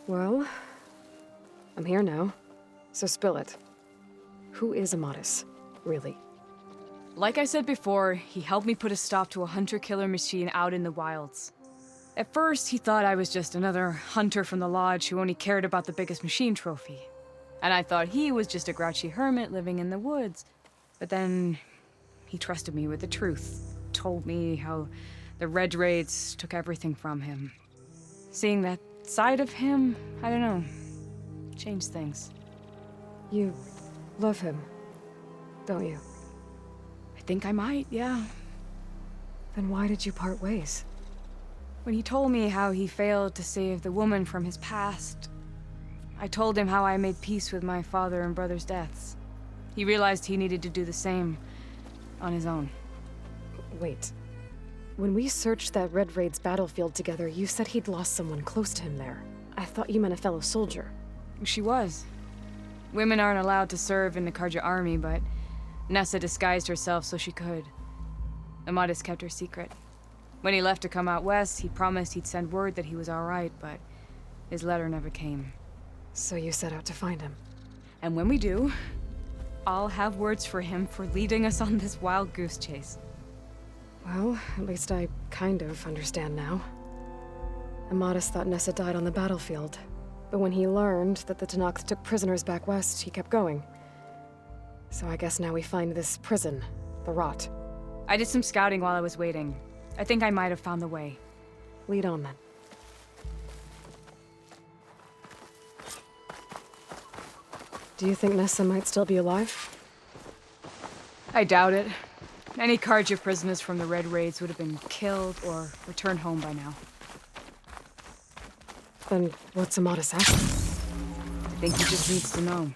Well, I'm here now, so spill it. Who is Amadis, really? Like I said before, he helped me put a stop to a hunter-killer machine out in the wilds. At first, he thought I was just another hunter from the Lodge who only cared about the biggest machine trophy. And I thought he was just a grouchy hermit living in the woods. But then, he trusted me with the truth. Told me how the Red Raids took everything from him. Seeing that side of him, I don't know, changed things. You love him, don't you? I think I might, yeah. Then why did you part ways? When he told me how he failed to save the woman from his past, I told him how I made peace with my father and brother's deaths. He realized he needed to do the same on his own. Wait. When we searched that Red Raid's battlefield together, you said he'd lost someone close to him there. I thought you meant a fellow soldier. She was. Women aren't allowed to serve in the Carja army, but Nessa disguised herself so she could. Amadis kept her secret. When he left to come out west, he promised he'd send word that he was all right, but his letter never came. So you set out to find him? And when we do, I'll have words for him for leading us on this wild goose chase. Well, at least I kind of understand now. Amadis thought Nessa died on the battlefield, but when he learned that the Tenakth took prisoners back west, he kept going. So I guess now we find this prison, the Rot. I did some scouting while I was waiting. I think I might have found the way. Lead on, then. Do you think Nessa might still be alive? I doubt it. Any Carja prisoners from the Red Raids would have been killed or returned home by now. Then what's Amadis after? I think he just needs to know.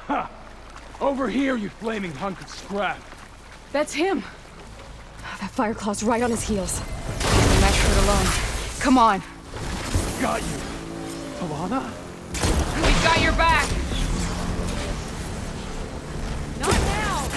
Ha! Over here, you flaming hunk of scrap! That's him! That Fireclaw's right on his heels. Leave that shit alone. Come on! Got you! Alana? We've got your back! Not now!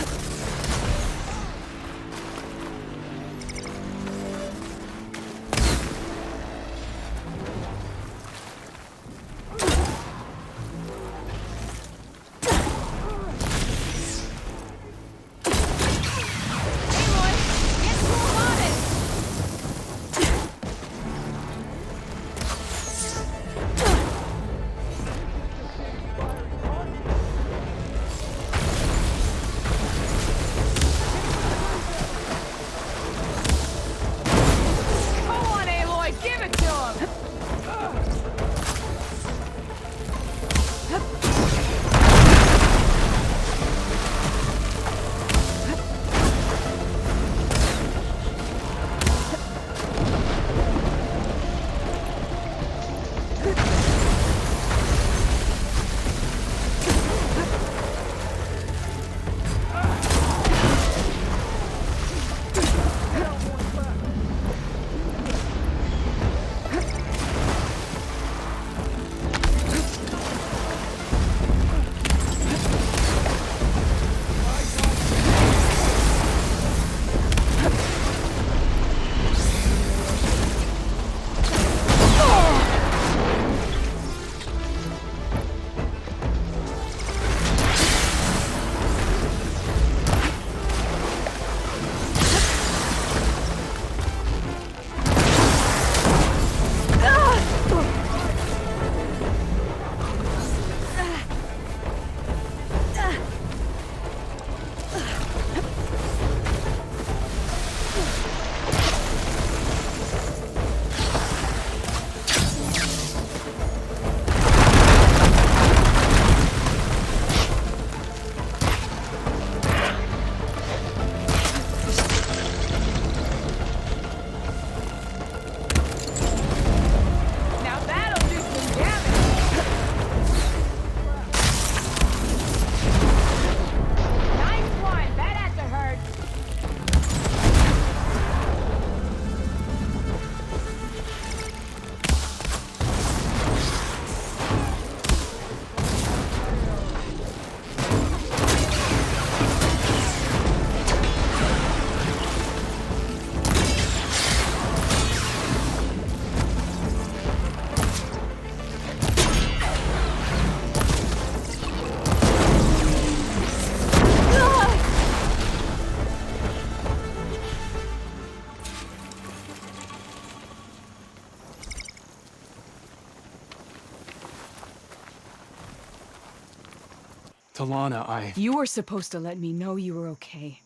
Talana, You were supposed to let me know you were okay.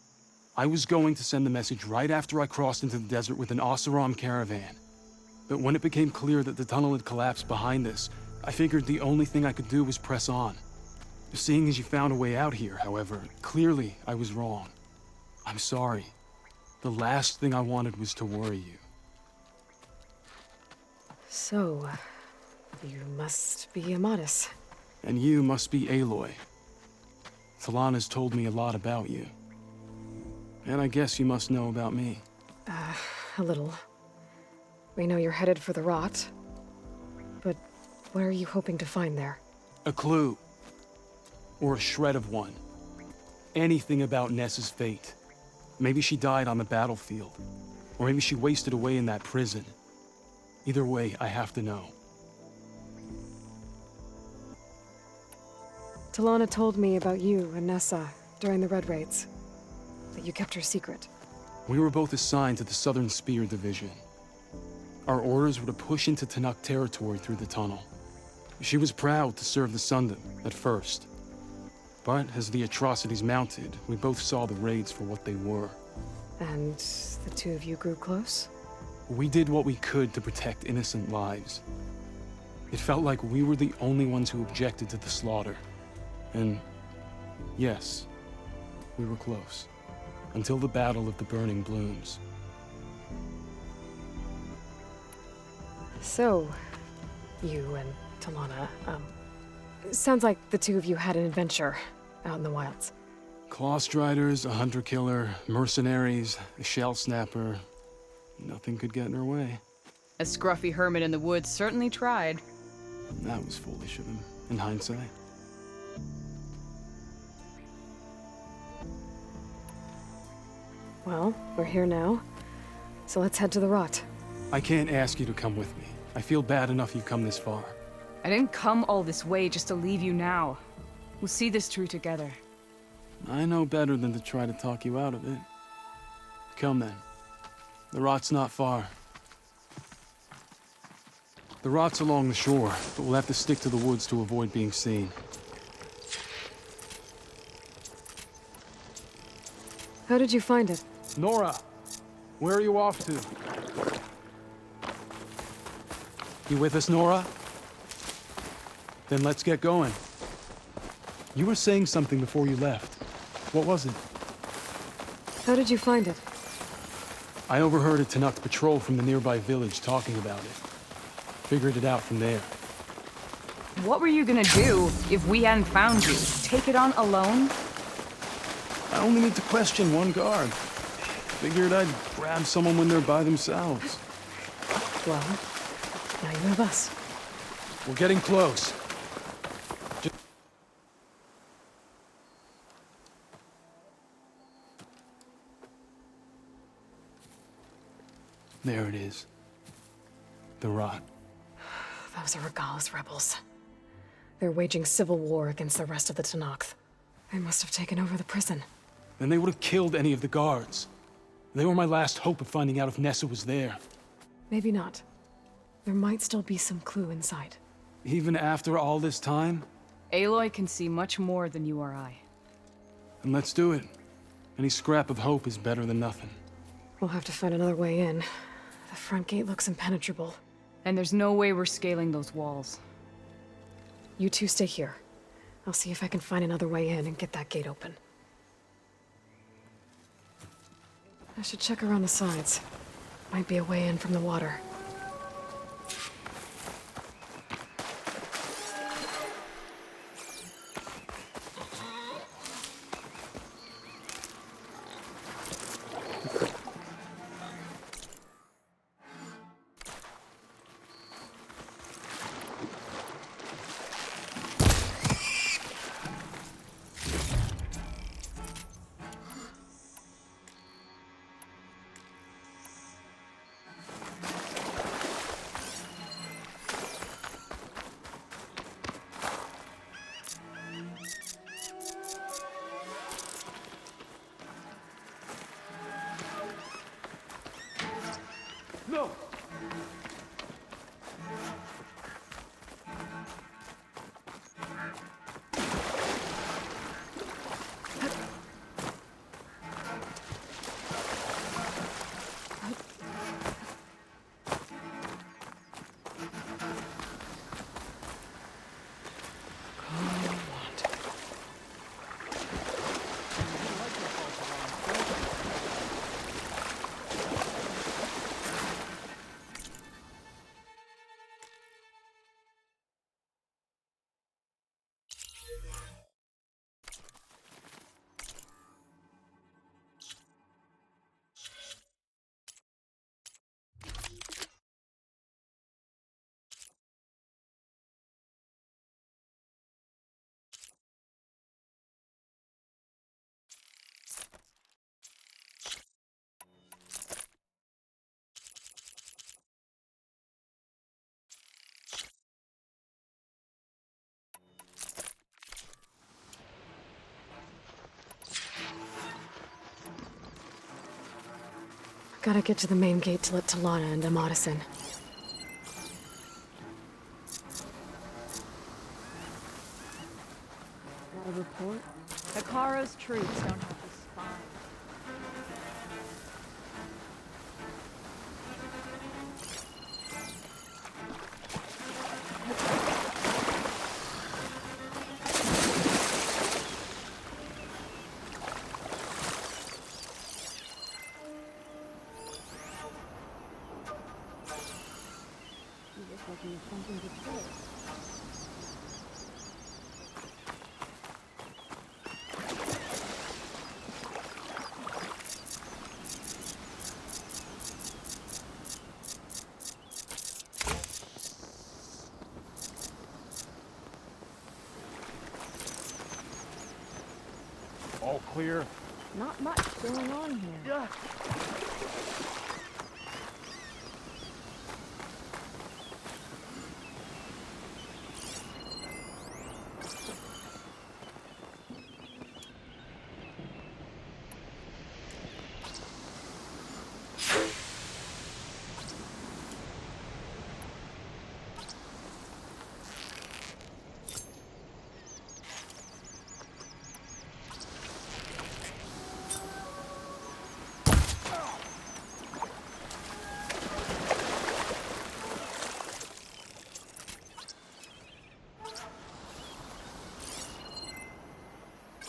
I was going to send the message right after I crossed into the desert with an Oseram caravan. But when it became clear that the tunnel had collapsed behind us, I figured the only thing I could do was press on. Seeing as you found a way out here, however, clearly I was wrong. I'm sorry. The last thing I wanted was to worry you. So, you must be Amadis. And you must be Aloy. Talana's told me a lot about you. And I guess you must know about me. A little. We know you're headed for the Rot. But what are you hoping to find there? A clue. Or a shred of one. Anything about Nessa's fate. Maybe she died on the battlefield. Or maybe she wasted away in that prison. Either way, I have to know. Talana told me about you and Nessa during the Red Raids. That you kept her secret. We were both assigned to the Southern Spear Division. Our orders were to push into Tenakth territory through the tunnel. She was proud to serve the Sundom at first. But as the atrocities mounted, we both saw the raids for what they were. And the two of you grew close? We did what we could to protect innocent lives. It felt like we were the only ones who objected to the slaughter. And yes, we were close. Until the Battle of the Burning Blooms. So, you and Talana, sounds like the two of you had an adventure out in the wilds. Clawstriders, a hunter-killer, mercenaries, a shell snapper. Nothing could get in her way. A scruffy hermit in the woods certainly tried. That was foolish of him, in hindsight. Well, we're here now, so let's head to the Rot. I can't ask you to come with me. I feel bad enough you've come this far. I didn't come all this way just to leave you now. We'll see this through together. I know better than to try to talk you out of it. Come then. The Rot's not far. The Rot's along the shore, but we'll have to stick to the woods to avoid being seen. How did you find it? Nora! Where are you off to? You with us, Nora? Then let's get going. You were saying something before you left. What was it? How did you find it? I overheard a Tenakth patrol from the nearby village talking about it. Figured it out from there. What were you gonna do if we hadn't found you? Take it on alone? I only need to question one guard. Figured I'd grab someone when they're by themselves. Well, now you have us. We're getting close. There it is. The Rot. Those are Regalla's rebels. They're waging civil war against the rest of the Tenakth. They must have taken over the prison. Then they would have killed any of the guards. They were my last hope of finding out if Nessa was there. Maybe not. There might still be some clue inside. Even after all this time? Aloy can see much more than you or I. Then let's do it. Any scrap of hope is better than nothing. We'll have to find another way in. The front gate looks impenetrable. And there's no way we're scaling those walls. You two stay here. I'll see if I can find another way in and get that gate open. I should check around the sides. Might be a way in from the water. No! Gotta get to the main gate to let Talana and Amatis in. Got a report? Hikaru's troops don't have the spine. You look like you have something to say. All clear? Not much going on here. Yeah.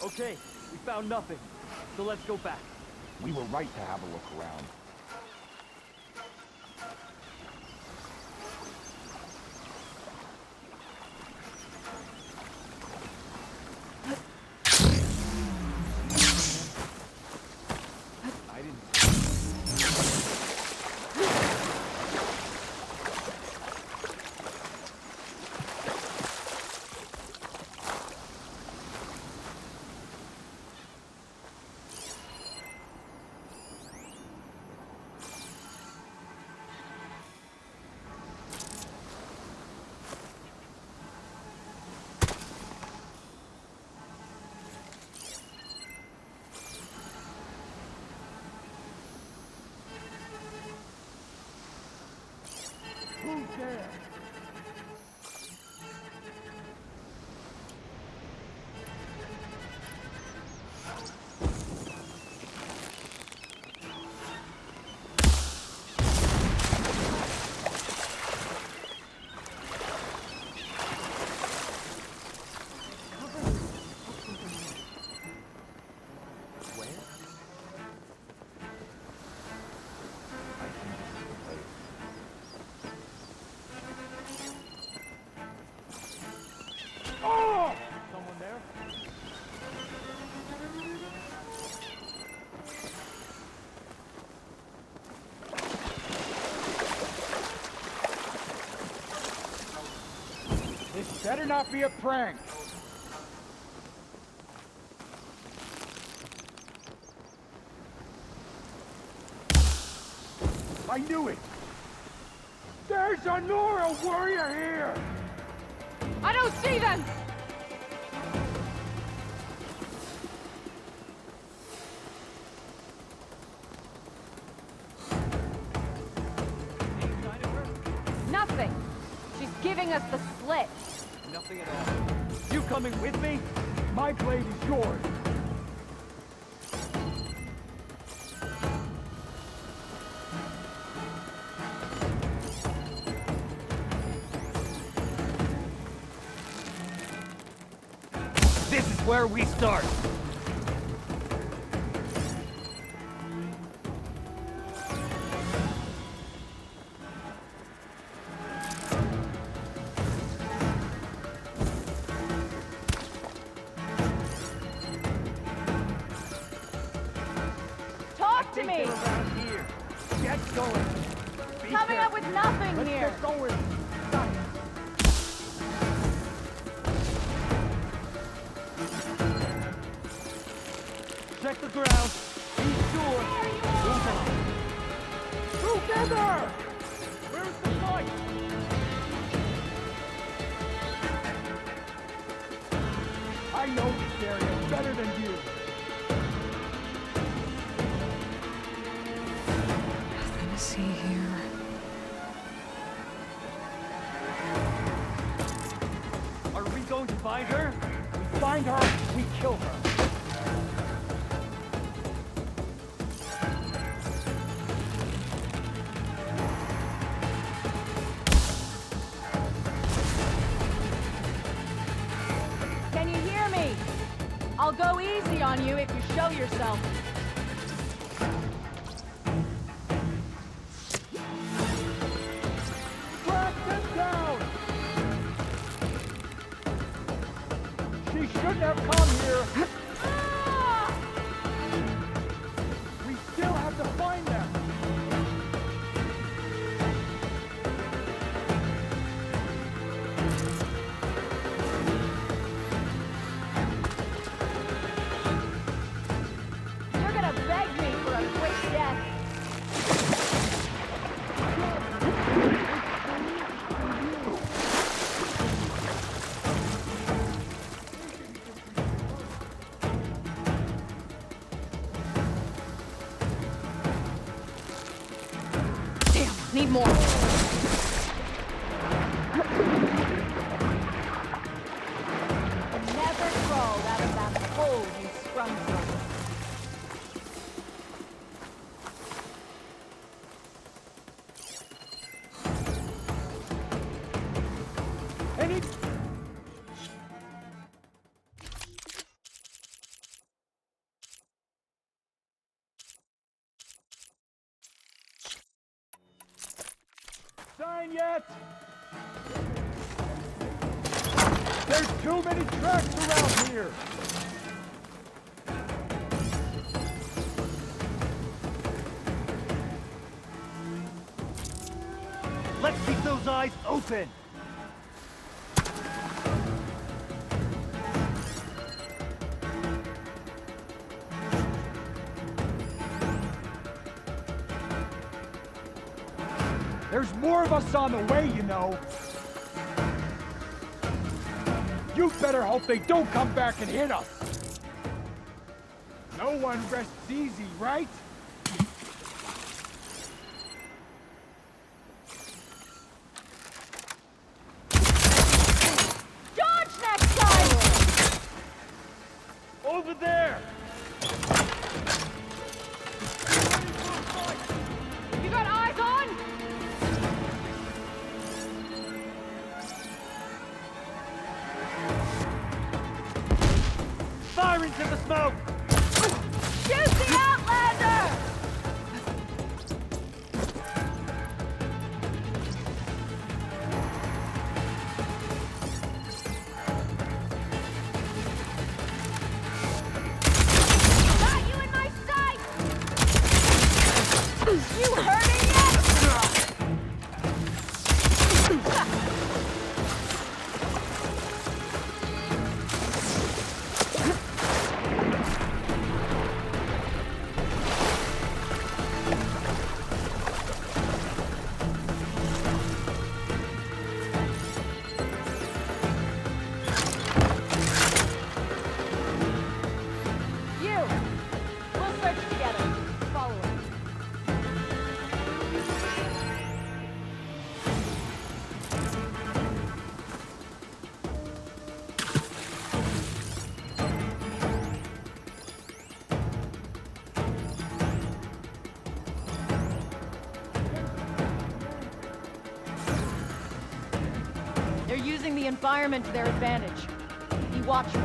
Okay, we found nothing. So let's go back. We were right to have a look around. I didn't... Who's there? Where? I think this is the place. Oh! Someone there? This better not be a prank. I knew it! There's a Nora warrior here! I don't see them! Any sign of her? Nothing! She's giving us the slip. Nothing at all. You coming with me? My blade is yours! This is where we start. Talk to Think me! they're around here. Get going. Be Coming up careful. with nothing Let's here! get going! Check the ground. Be sure. Together! Where's the fight? I know this area better than you! going to find her? We find her, we kill her. Can you hear me? I'll go easy on you if you show yourself. Track them down! She shouldn't have come here. We still have to find them. You're gonna beg me for a quick death. Damn, need more. Never crawled out of that hole you sprung from. Any... Sign yet? There's too many tracks around here. Let's keep those eyes open! There's more of us on the way, you know. You better hope they don't come back and hit us. No one rests easy, right? Dodge next time! Over there! You got eyes on? Fire into the smoke! Shoot the Outlander! Got you in my sight! You hurting yet? You! We'll search together. Follow us. They're using the environment to their advantage. Be watchful.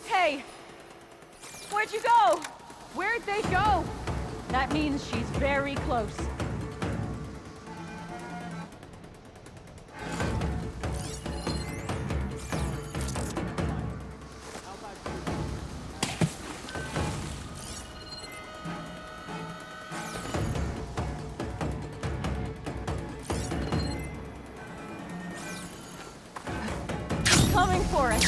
Hey! Where'd you go? Where'd they go? That means she's very close. Coming for us.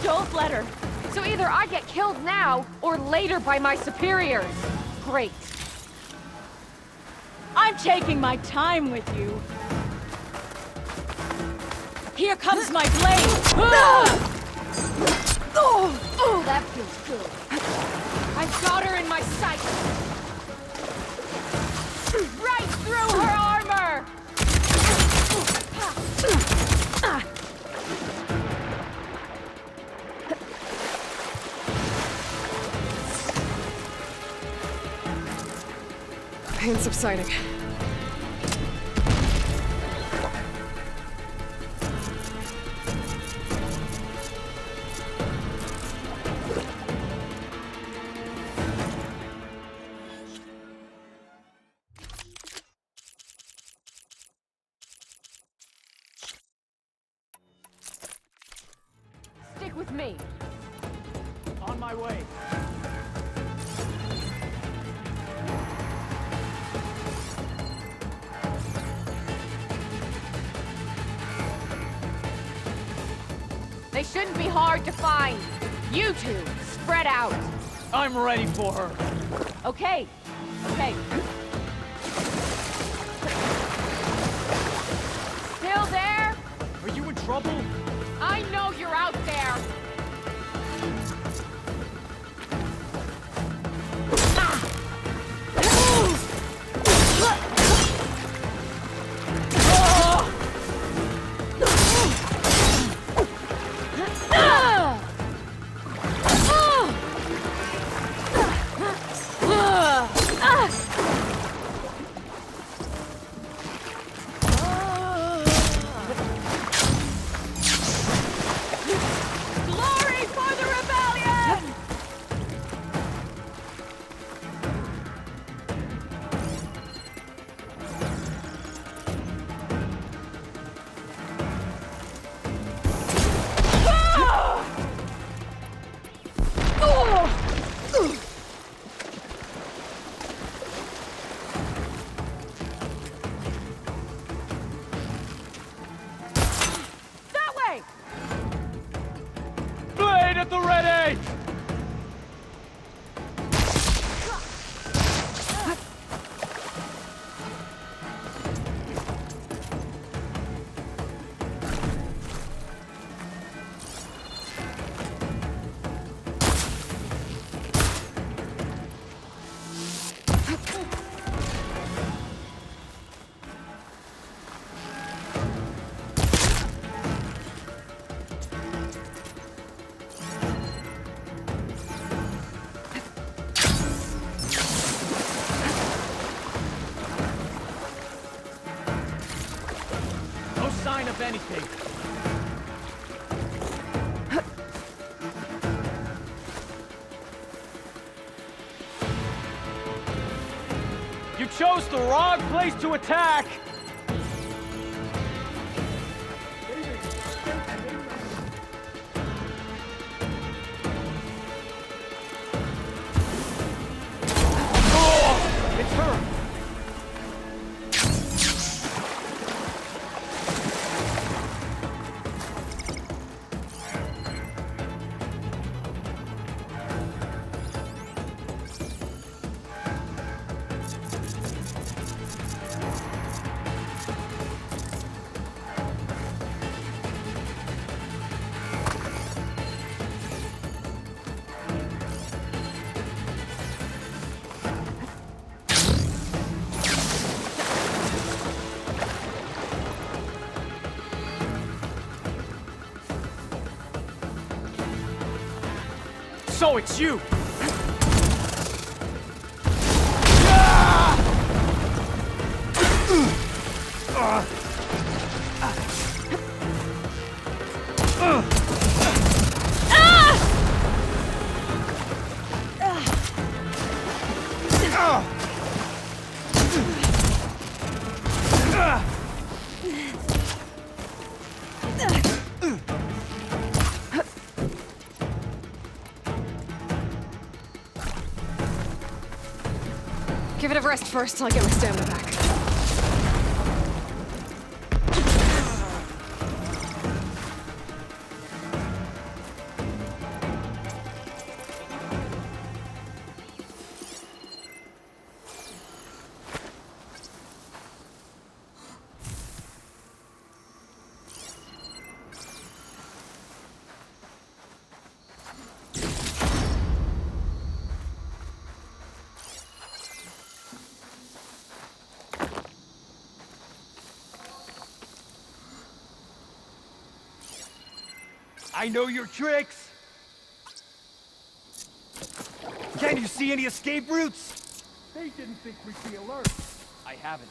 Don't let her. So either I get killed now, or later by my superiors. Great. I'm taking my time with you. Here comes my blade! Oh, that feels good. I've got her in my sight. pain's subsiding. Stick with me. On my way. They shouldn't be hard to find. You two, spread out. I'm ready for her. Okay. Okay. Still there? Are you in trouble? I know you're out there. Glory for the rebellion! That way! Blade at the ready! No sign of anything. You chose the wrong place to attack! Oh, it's her! So it's you! Give it a rest first till I get my stamina back. I know your tricks! Can you see any escape routes? They didn't think we'd be alert. I haven't.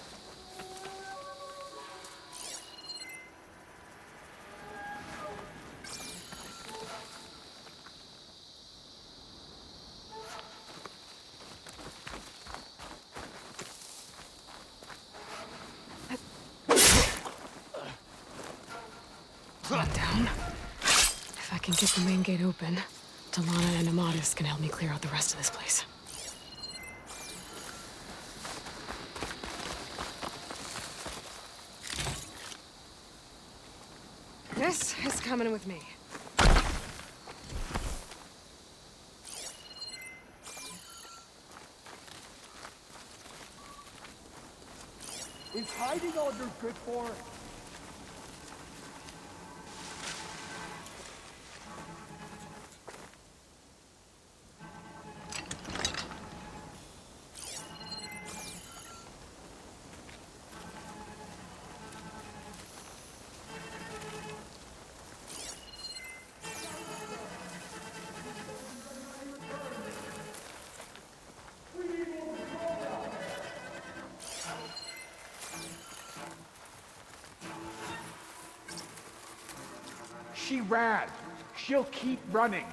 Calm down. If I can get the main gate open, Talana and Amatis can help me clear out the rest of this place. This is coming with me. Is hiding all you're good for? She ran. She'll keep running.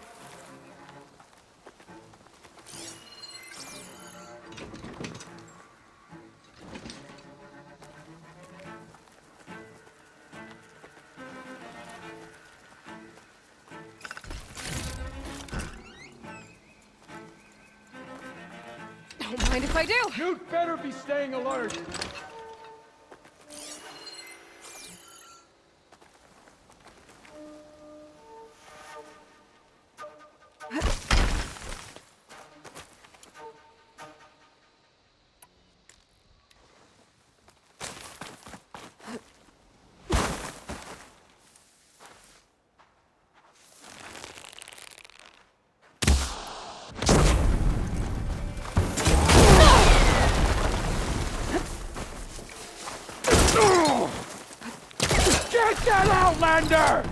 Don't mind if I do. You'd better be staying alert. Get that Outlander!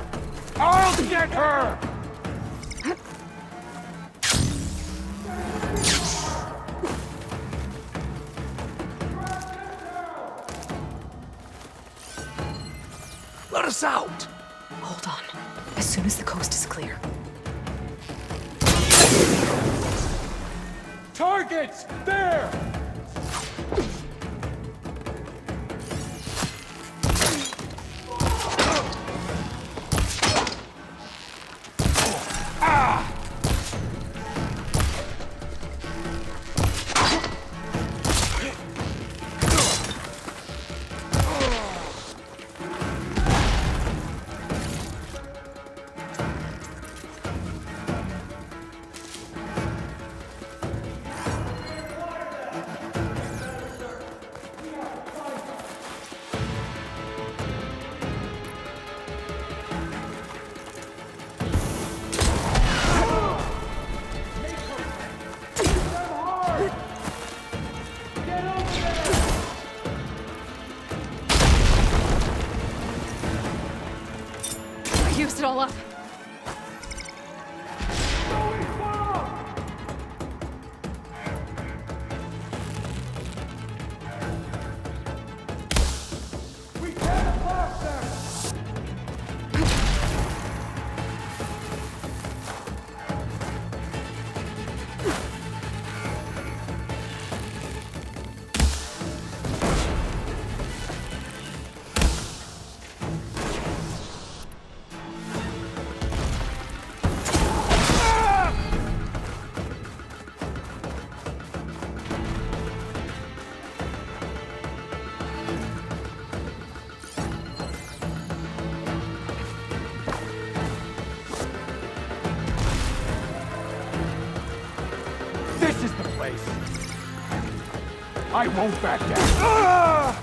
I'll get her! Let us out! Hold on. As soon as the coast is clear. Targets! There! I used it all up. We can't blast them! This is the place. I won't back down.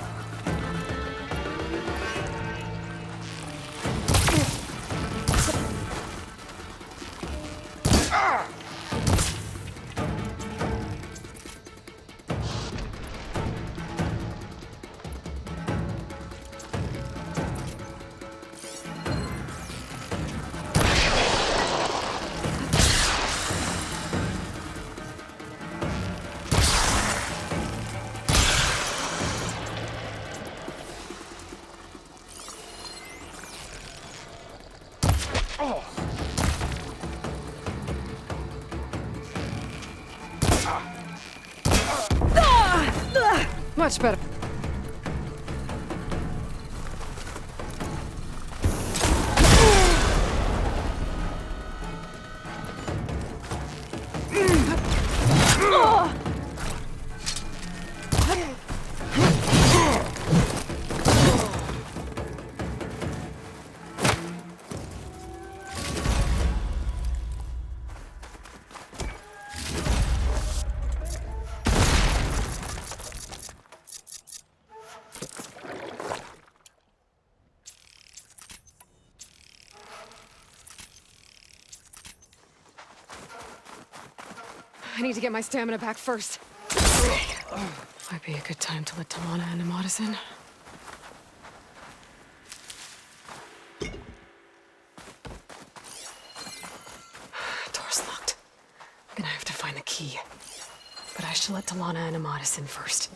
Much better. I need to get my stamina back first. Might be a good time to let Talana and Amadas in. Door's locked. I'm gonna have to find the key. But I should let Talana and Amadas in first.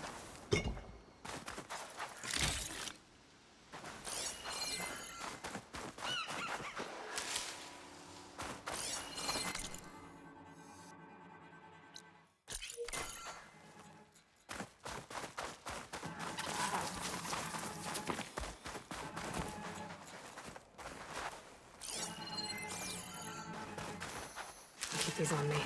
Keep these on me.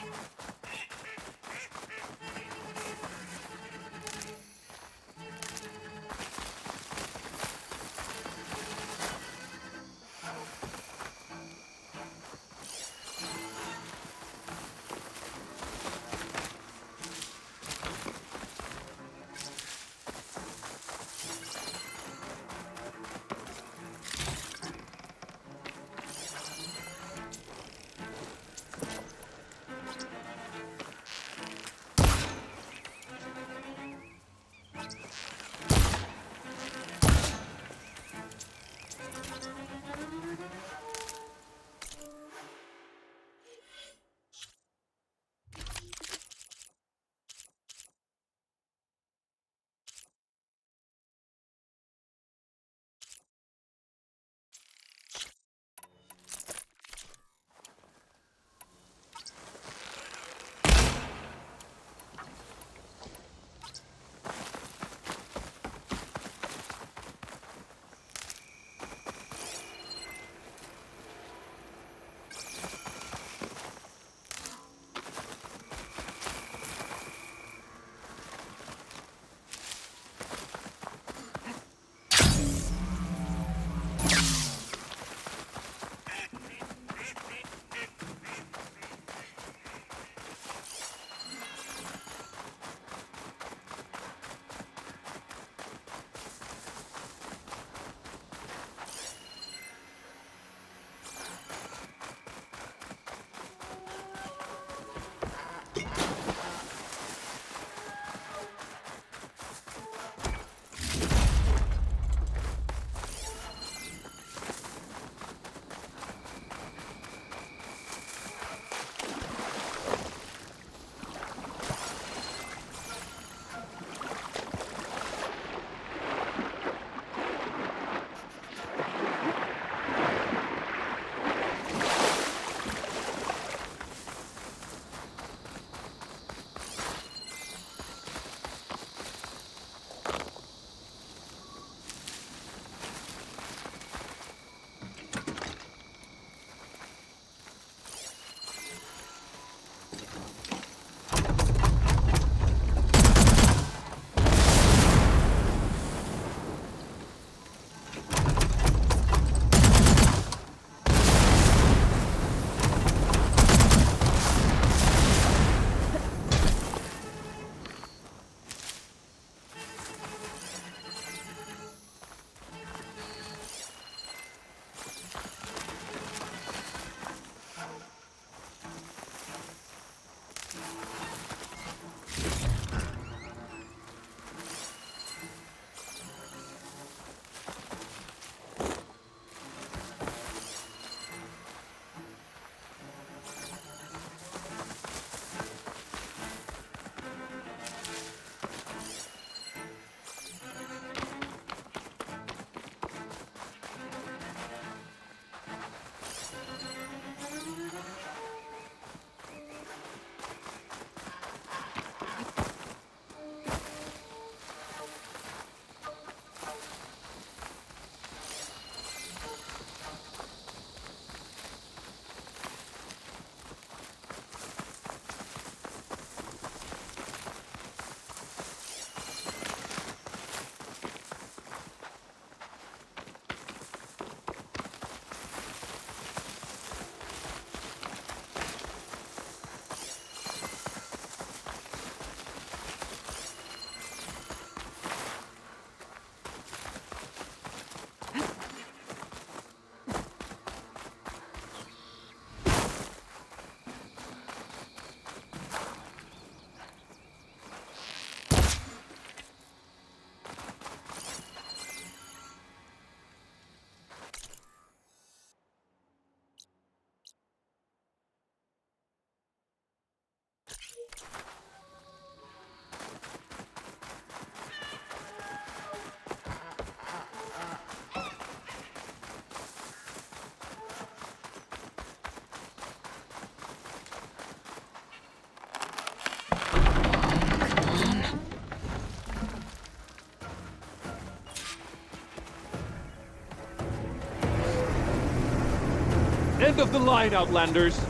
End of the line, Outlanders!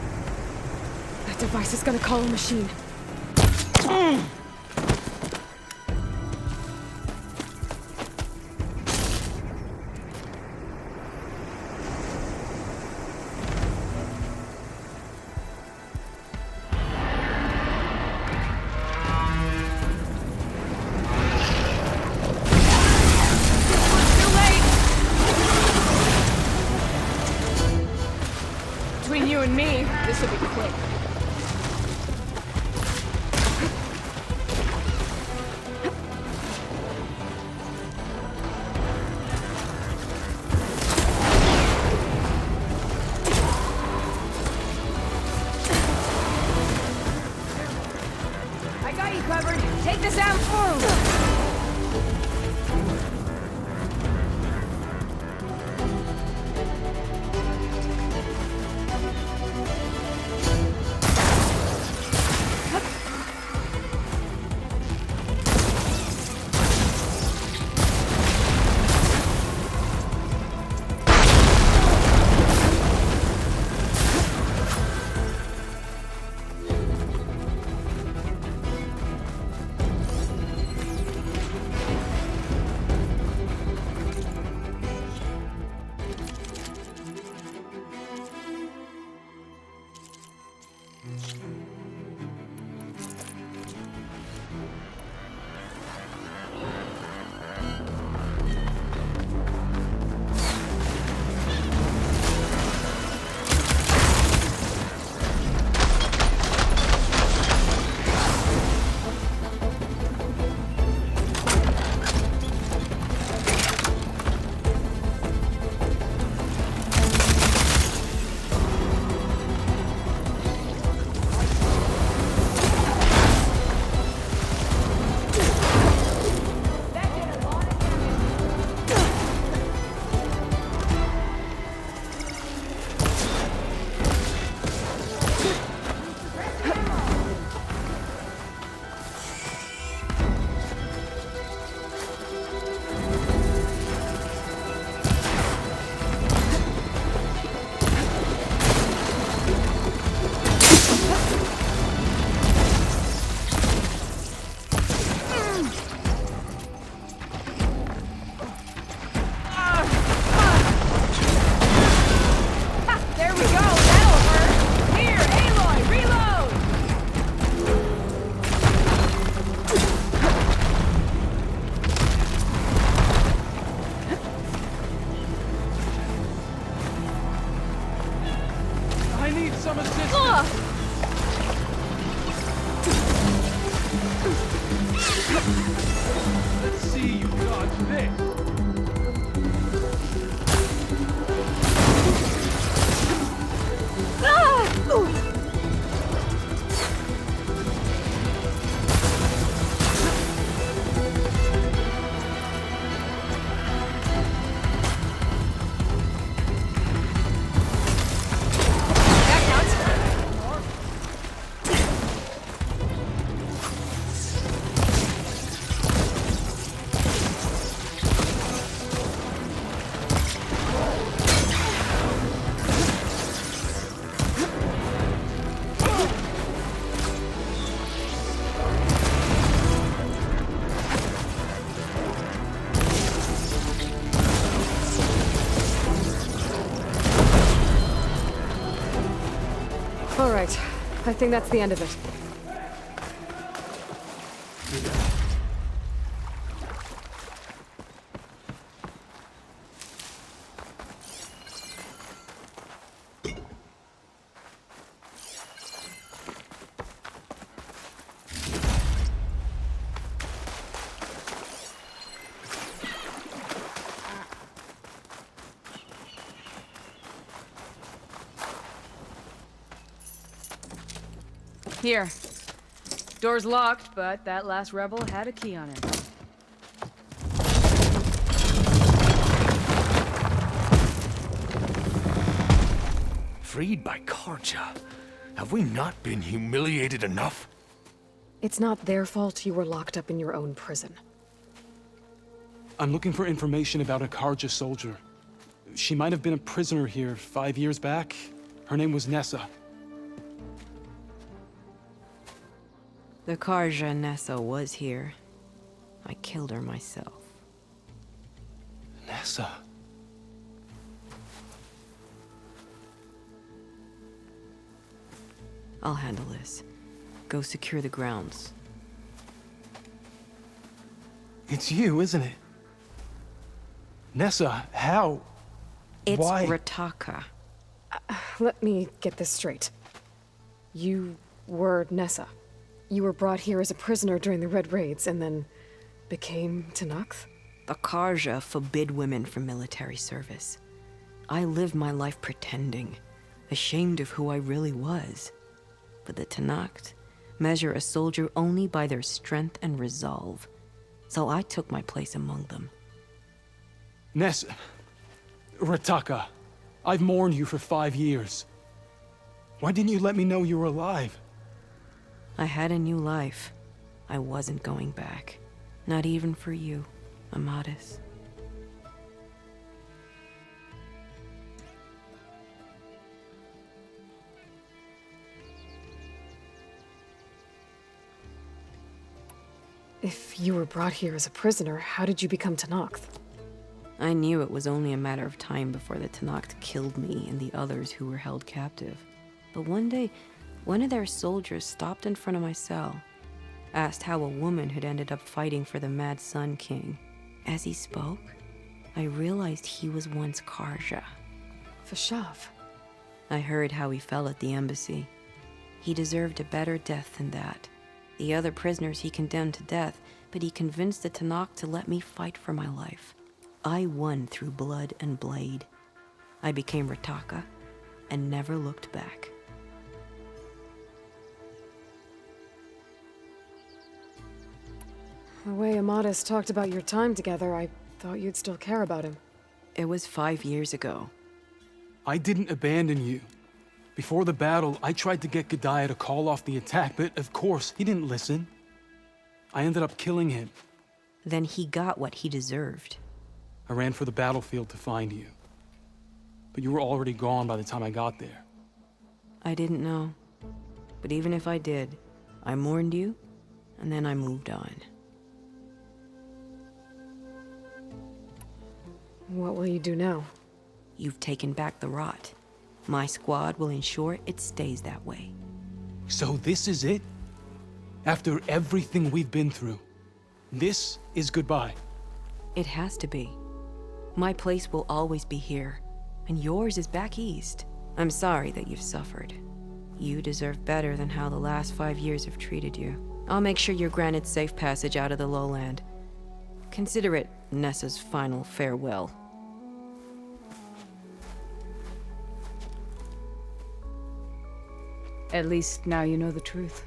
That device is gonna call a machine. Between you and me, this will be quick. I got you covered. Take this out through. Some assistance! Let's see you dodge this! All right. I think that's the end of it. Here. Door's locked, but that last rebel had a key on it. Freed by Carja. Have we not been humiliated enough? It's not their fault you were locked up in your own prison. I'm looking for information about a Carja soldier. She might have been a prisoner here 5 years back. Her name was Nessa. The Karja Nessa was here. I killed her myself. Nessa. I'll handle this. Go secure the grounds. It's you, isn't it? Nessa, how? It's Why? Rataka. Let me get this straight. You were Nessa. You were brought here as a prisoner during the Red Raids and then became Tenakth? The Karja forbid women from military service. I lived my life pretending, ashamed of who I really was. But the Tenakth measure a soldier only by their strength and resolve. So I took my place among them. Nessa. Rataka. I've mourned you for 5 years. Why didn't you let me know you were alive? I had a new life. I wasn't going back. Not even for you, Amadis. If you were brought here as a prisoner, how did you become Tenakth? I knew it was only a matter of time before the Tenakth killed me and the others who were held captive. But one day, one of their soldiers stopped in front of my cell, asked how a woman had ended up fighting for the Mad Sun King. As he spoke, I realized he was once Karja. Vashav. I heard how he fell at the embassy. He deserved a better death than that. The other prisoners he condemned to death, but he convinced the Tenakth to let me fight for my life. I won through blood and blade. I became Rataka and never looked back. The way Amadis talked about your time together, I thought you'd still care about him. It was 5 years ago. I didn't abandon you. Before the battle, I tried to get Godiah to call off the attack, but of course, he didn't listen. I ended up killing him. Then he got what he deserved. I ran for the battlefield to find you. But you were already gone by the time I got there. I didn't know. But even if I did, I mourned you, and then I moved on. What will you do now? You've taken back the rot. My squad will ensure it stays that way. So this is it? After everything we've been through, this is goodbye. It has to be. My place will always be here, and yours is back east. I'm sorry that you've suffered. You deserve better than how the last 5 years have treated you. I'll make sure you're granted safe passage out of the lowland. Consider it Nessa's final farewell. At least now you know the truth.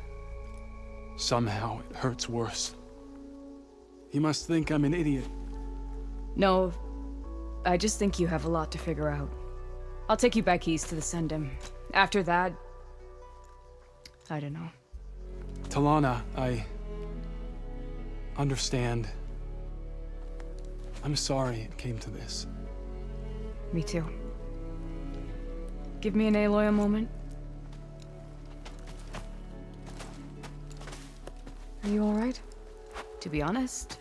Somehow it hurts worse. He must think I'm an idiot. No, I just think you have a lot to figure out. I'll take you back east to the Sendem. After that, I don't know. Talana, I understand. I'm sorry it came to this. Me too. Give me an Aloy a moment. Are you alright? To be honest,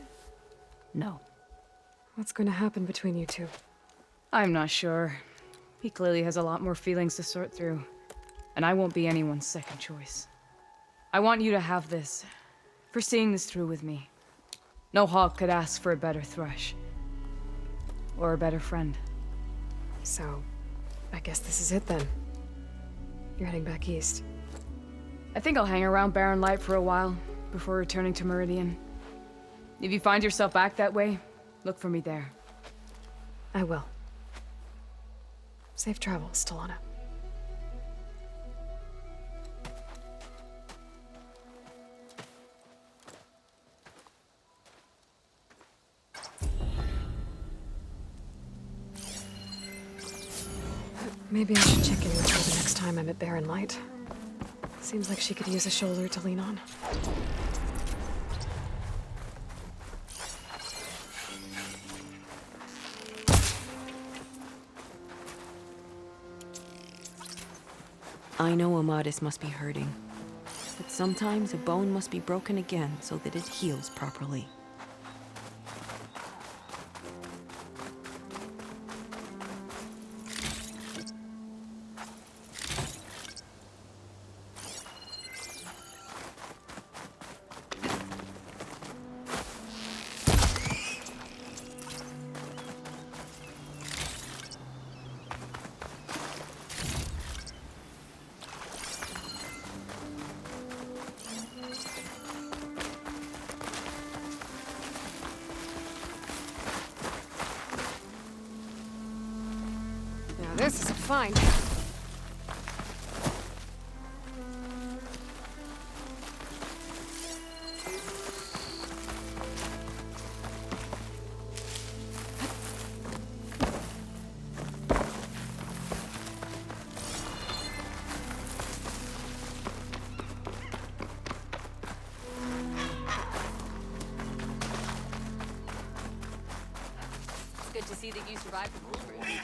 no. What's going to happen between you two? I'm not sure. He clearly has a lot more feelings to sort through, and I won't be anyone's second choice. I want you to have this, for seeing this through with me. No hawk could ask for a better thrush. Or a better friend. So, I guess this is it then. You're heading back east. I think I'll hang around Barren Light for a while, before returning to Meridian. If you find yourself back that way, look for me there. I will. Safe travels, Talana. Maybe I should check in with her the next time I'm at Barren Light. Seems like she could use a shoulder to lean on. I know Amadis must be hurting, but sometimes a bone must be broken again so that it heals properly. Now this is a find. It's good to see that you survived the bull ring.